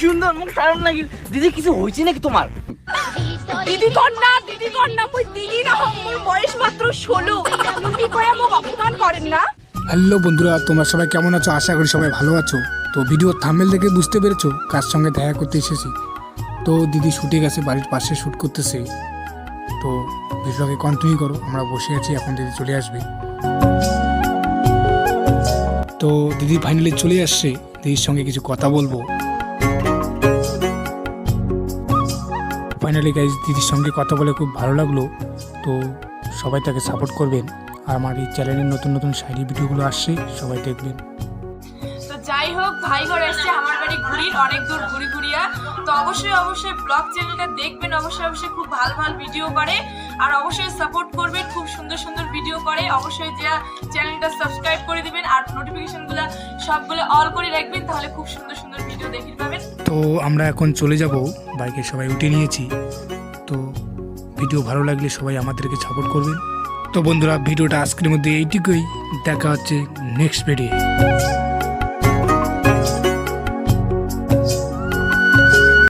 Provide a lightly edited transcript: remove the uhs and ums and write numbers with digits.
সুন্দর মুখ সারন লাগি। দিদি কিছু হয়েছে নাকি তোমার? দিদি কর না মই দিদি না মোর বয়স মাত্র 16। আপনি কয়া মোক অপমান করেন না। হ্যালো বন্ধুরা, তোমরা সবাই কেমন আছো? আশা করি সবাই ভালো আছো। তো ভিডিও থাম্বনেল দেখে বুঝতে পেরেছো কার সঙ্গে দেখা করতে এসেছি। তো দিদি শুটে গেছে, বাড়ির পাশে শ্যুট করতেছে। তো ভিডিওকে কন্টিনিউ করো, আমরা বসে আছি, এখন দিদি চলে আসবে। তো দিদি ফাইনালি চলে আসছে, দিদির সঙ্গে কিছু কথা বলবো। ফাইনালি গাইজ দিদির সঙ্গে কথা বলে খুব ভালো লাগলো। তো সবাই তাকে সাপোর্ট করবেন, আর আমার এই চ্যানেলের নতুন নতুন শাড়ি ভিডিওগুলো আসছে, সবাই দেখবেন। তো যাই হোক, ভাই ঘর এসছে আমার বাড়ি ঘুরির, অনেক দূর ঘুরিয়া। তো অবশ্যই ব্লগ চ্যানেলটা দেখবেন, অবশ্যই খুব ভালো ভিডিও করে, আর অবশ্যই সাপোর্ট করবেন, খুব সুন্দর ভিডিও করে। অবশ্যই যে চ্যানেলটা সাবস্ক্রাইব করে দিবেন আর নোটিফিকেশনগুলো সবগুলো অল করে রাখবেন, তাহলে খুব সুন্দর ভিডিও দেখতে পাবেন। তো আমরা এখন চলে যাব, বাইকে সবাই উঠে নিয়েছি। তো ভিডিও ভালো লাগলে সবাই আমাদেরকে সাপোর্ট করবেন। তো বন্ধুরা, ভিডিওটা আজকের মধ্যে এইটুকুই, দেখা হচ্ছে নেক্সট ভিডিও।